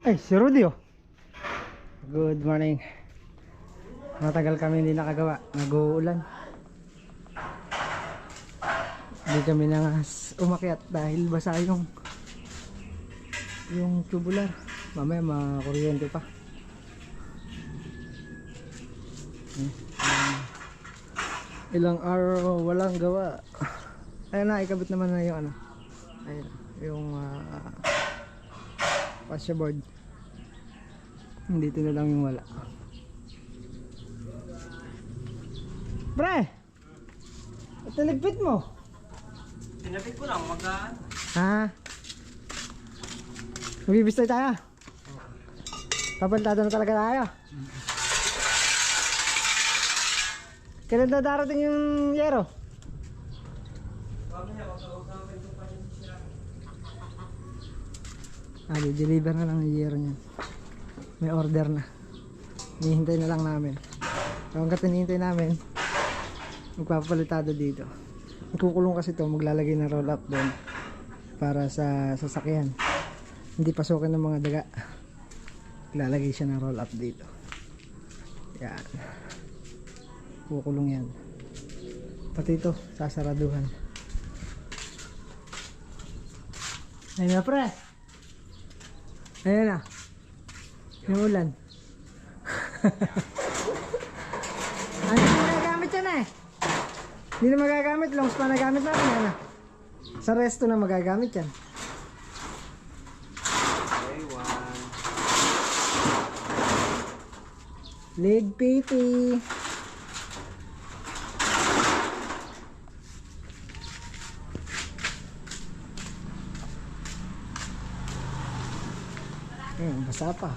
Ay, si Rudy oh. Good morning. Matagal kami hindi nakagawa. Nag-uulan. Hindi kami na umakyat dahil basa yung tubular. Mamaya makuryente pa. Ilang araw walang gawa. Ayun na, ikabit naman na yung ano. Ayun, yung fascia board. Dito na lang yung wala. Pre! At naligpit mo? Tinapit ko lang, magaan. Ha? Magbibistay tayo? Papantado na talaga tayo? Kailan na darating yung yero? Deliver na lang yung yero niya. May order na. Hinihintay na lang namin. So hanggat hinihintay namin, magpapalitado dito. Ikukulong kasi ito, maglalagay ng roll up doon para sa sasakyan. Hindi pasukin ng mga daga. Lalagay siya ng roll up dito. Yan. Kukulong yan. Pati ito, sasaraduhan. Ayun na pre. Ayun na. Yung ulan. Ano na magagamit yan eh? Hindi na magagamit. Longs pa nagamit natin yan ah. Sa resto na magagamit yan. Lead PT. Basa pa.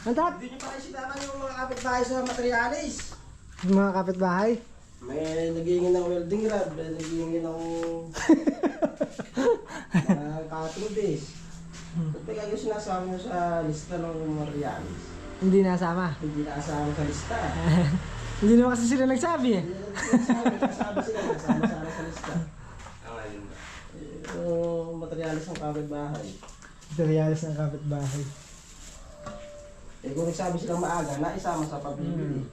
Antat? Hindi nyo pa isitaman yung mga kapitbahay sa materialis. Yung mga kapitbahay? May naghihingi ng welding rod, may naghihingi ng cutting base. Ba't may kayo sinasama nyo sa lista ng materialis? Hindi nasama. Hindi nakasama sa lista. Hindi naman kasi sila nagsabi eh. Hindi nakasama sila, nasama sana sa lista. Ang alin ba? Yung materialis ng kapitbahay. Materialis ng kapitbahay. Eh kung nagsabi silang maaga, naisama sa pabibili.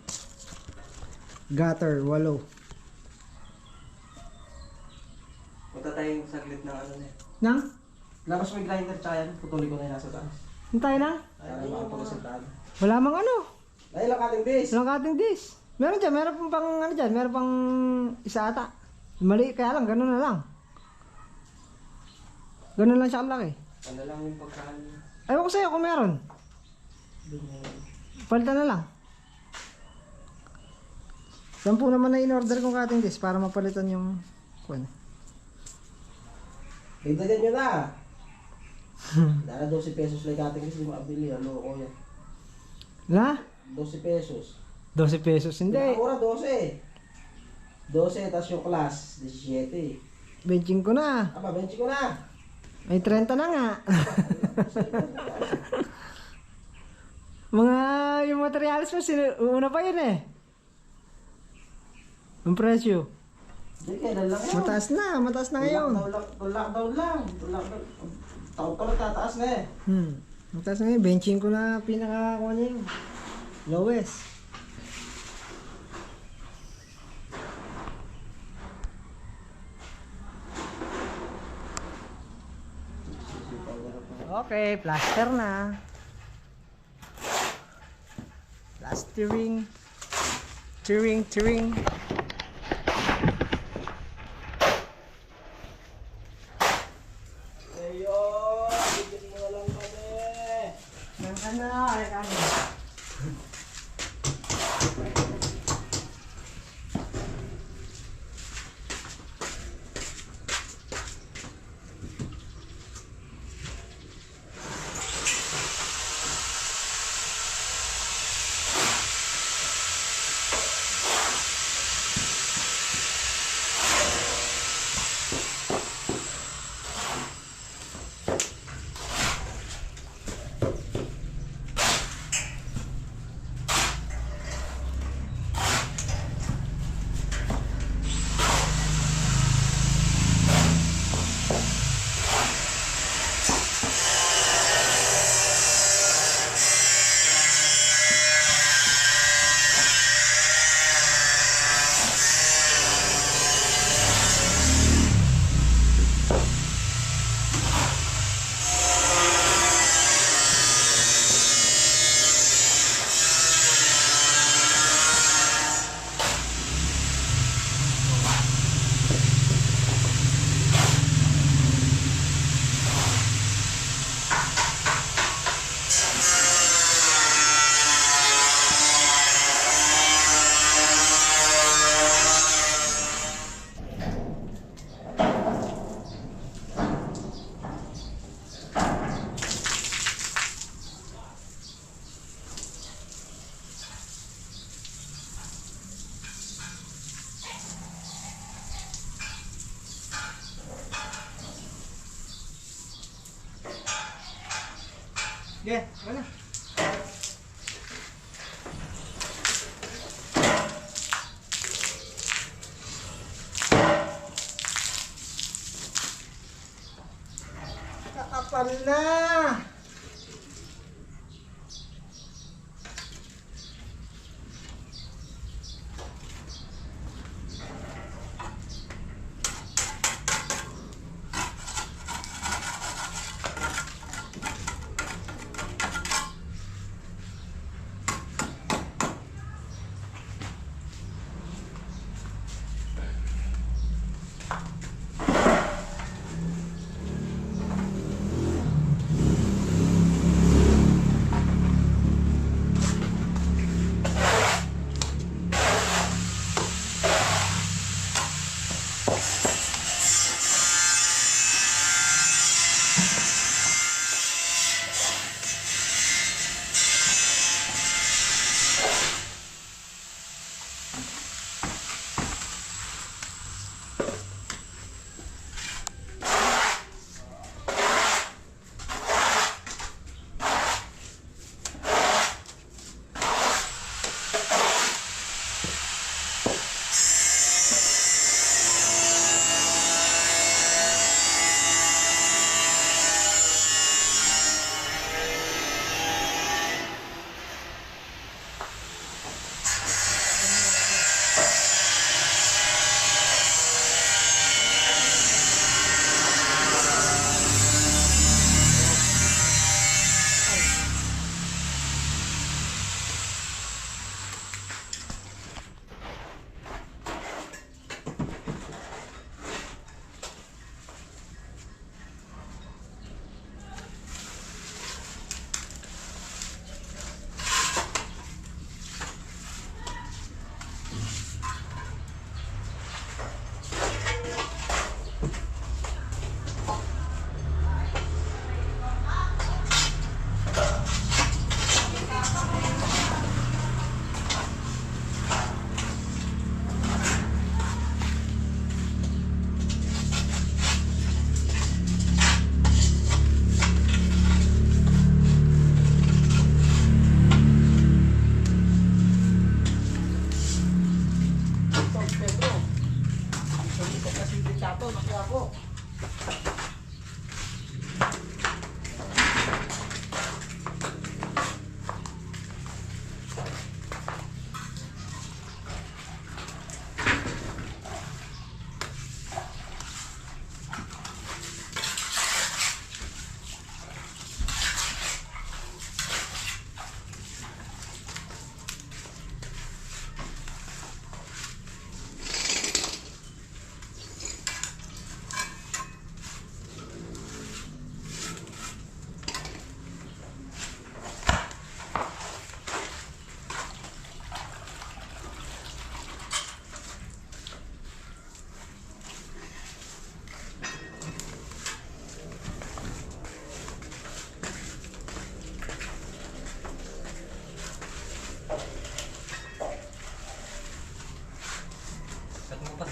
Gutter, 8. Punta tayong saglit ng ano na eh. Nang? Labas mo yung grinder tsaka yan, putuli ko na yung nasa taas. Hintay na? Ay, makapagasintahan. Wala mang ano. Dahil lang ating base. Walang cutting disc. Meron dyan, meron pang ano dyan, meron pang isa ata. Mali, kaya lang, ganun na lang. Ganun lang siya kalaki. Ano lang yung pagkaan. Ayaw ko sa'yo kung meron. Palitan na lang. 10 naman na in-order kong cutting disc para mapalitan yung kuwan. Higdagan nyo na. Dala 12 pesos lang ating kasi makabili. Ano ko yan? La? 12 pesos. 12 pesos, hindi. Mura 12. 12 tapos yung class, 17. Benching ko na. Aba, bench ko na. May 30 na nga. Mga yung materialis mo, una pa yun eh. Ang presyo. Hindi, kailan lang yun. Mataas na ngayon. Lockdown lang. Taon pa tataas na eh. Mataas na ngayon, benching ko na pinaka-kuha niya yung lowest. Okay, plaster na. Plastering. Tearing. Ayun, bigyan mo na lang kami. Nang ano, ay kami. Yeah, wala. Kakapal na!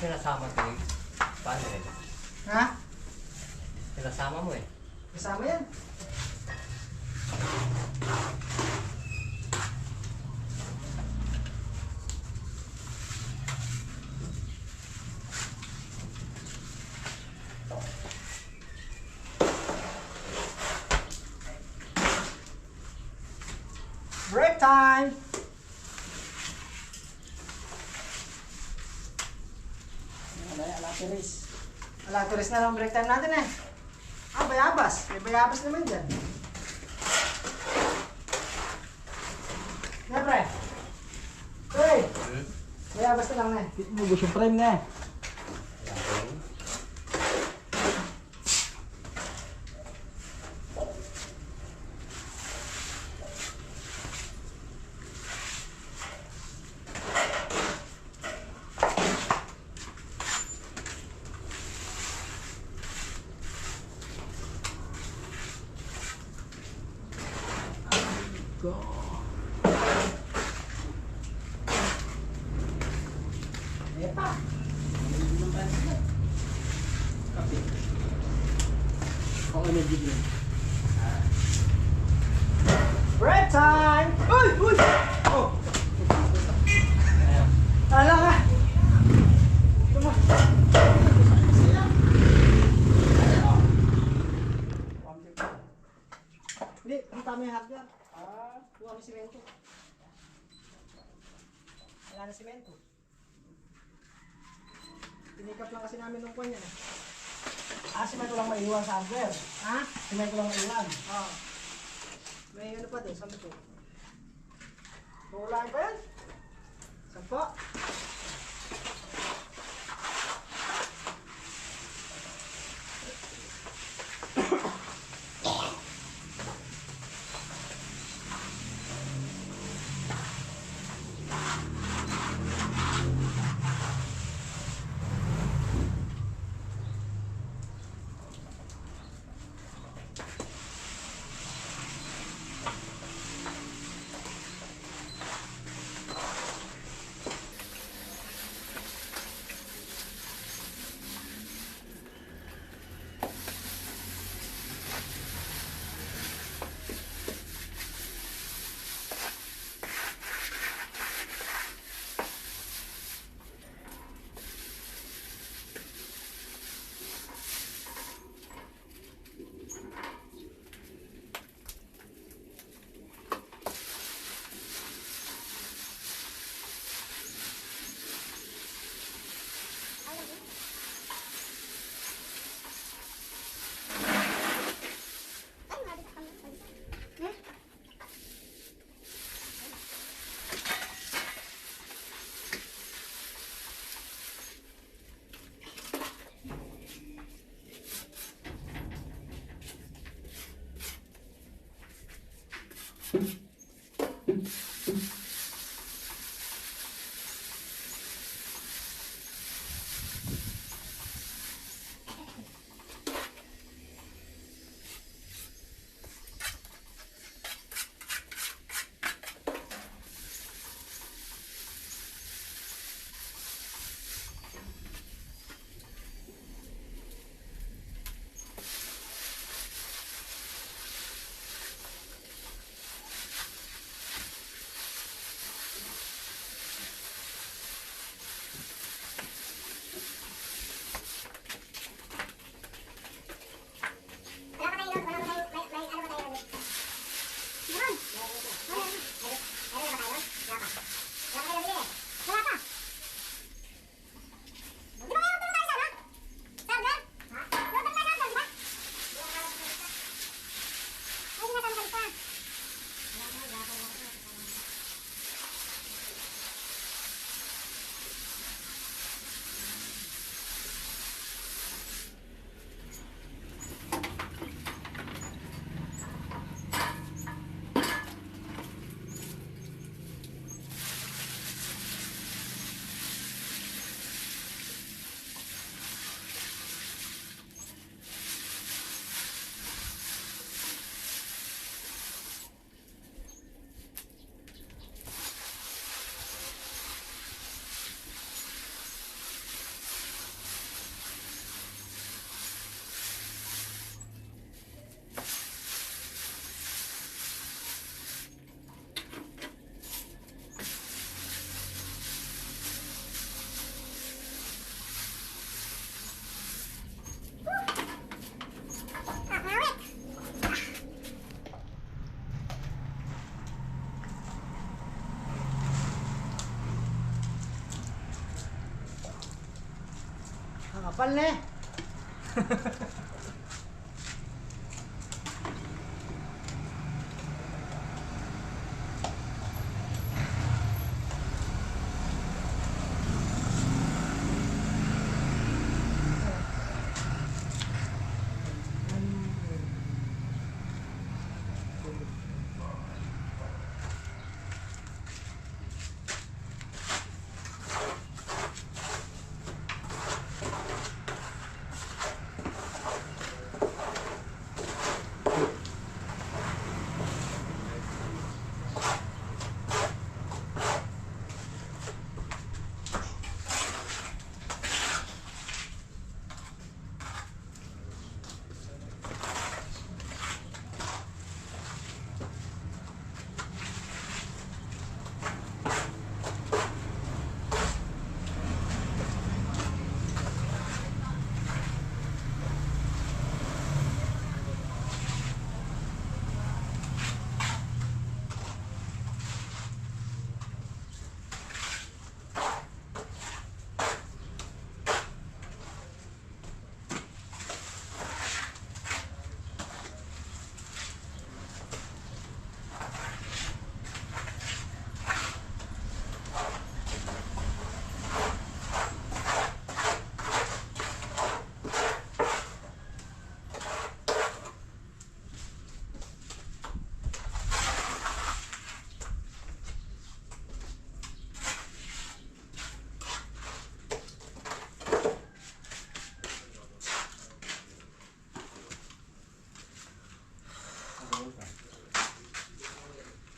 Sinasama ko eh. Paano eh? Ha? Sinasama mo eh. Kasama yan. Break time! Alaturis. Alaturis na lang break time natin eh. Ah, bayabas. May bayabas naman dyan. Na pre. Hey! Bayabas na lang na eh. Mo gusto prime na eh. Go. Epa. Kape. Kung ano din yun. Hindi, punta mo yung hardware. Kuha mo simento. Wala na simento. Pinikap lang kasi namin nung kanya. Simento lang maiwan sa hardware. Ha? Simento lang maiwan. Oo. May ano pa doon, 10. Kukulaan pa yan? 10. Kapal na eh.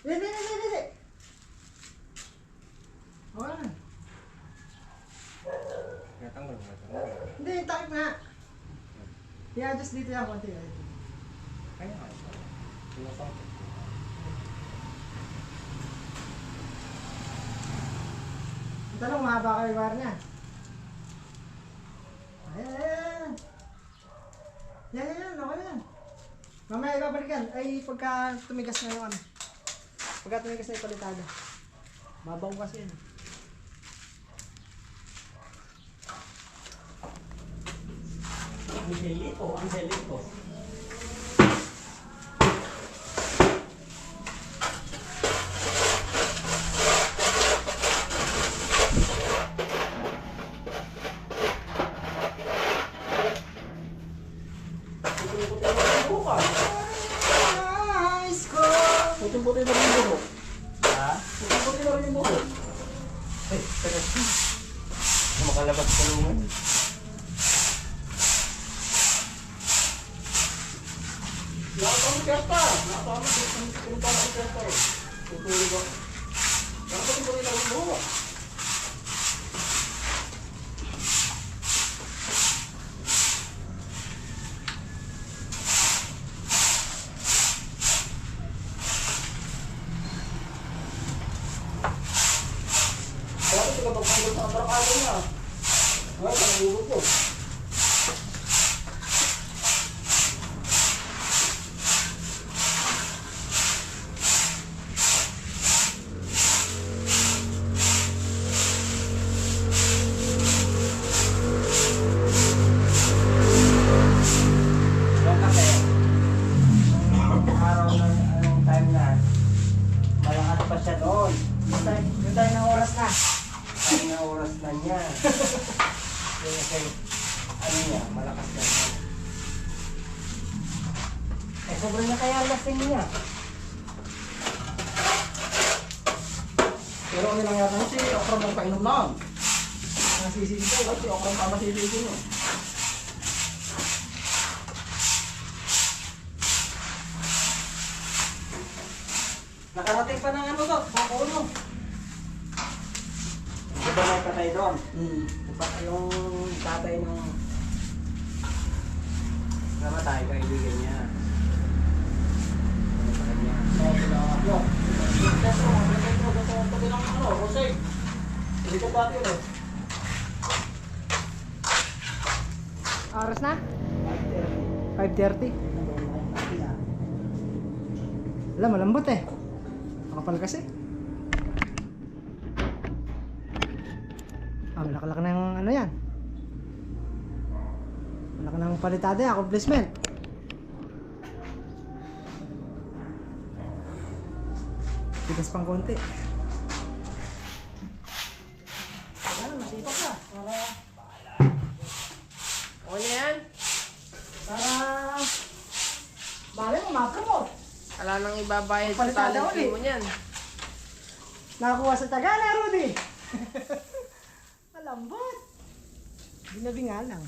Hindi. Wala na. Natanggal mo. Hindi, takip nga. I-adjust dito yan konti. Kaya nga. Sinasangkot ko. Ang tanong, mahaba kayo yung wire niya. Ayan. Yan. Okay na yan. Mamaya ibabalikan. Ay, pagka tumigas na yung ano. Pagka tumigas na yung palitada. Babaw kasi yan. Angelito. Nice ko! Puting-puti na rin yung buhok. Ha? Puting-puti na rin yung buhok. Ay, pero... Makalabas ka naman. Nakapamit ka. Pinunta na ang kerta eh. Tutulog ako. Puting-puti na rin yung buhok. Kaya ito kapag pagod sa abrakado niya. Ngayon, panagulog ko. Yung kasi, nung araw na anong time na, malakas pa siya doon. Yung tayo ng oras na. Time na oras na niya. Yung kasi, ano niya, malakas na siya. Eh, sobrang na kaya lasing niya. Pero ano nangyari na si Okra mong painom na. Nasisisi ko. Si Okra pa masisisi nyo. Nakarating pa ng ano to, Bakuno. Diba may patay doon? Diba yung tatay ng namatay, kaibigan niya. Ano sa kanya? Sabi na ako. Petro, tabi ng ano, Jose. Hindi ka pati ulit. Oras na? 5:30. Wala, malambot eh. Makapal kasi. Malaki-laki na yung ano yan. Malaki na yung palitada yan, accomplishment. Tigas pang konti. Ano, masipag ka. O yan? Para... Bale mo, ma-promote. Wala nang ibabayad sa Palitada talent ulit. mo niyan. Nakakuha sa Tagala, Rudy. Malambot. Ginabi nga lang.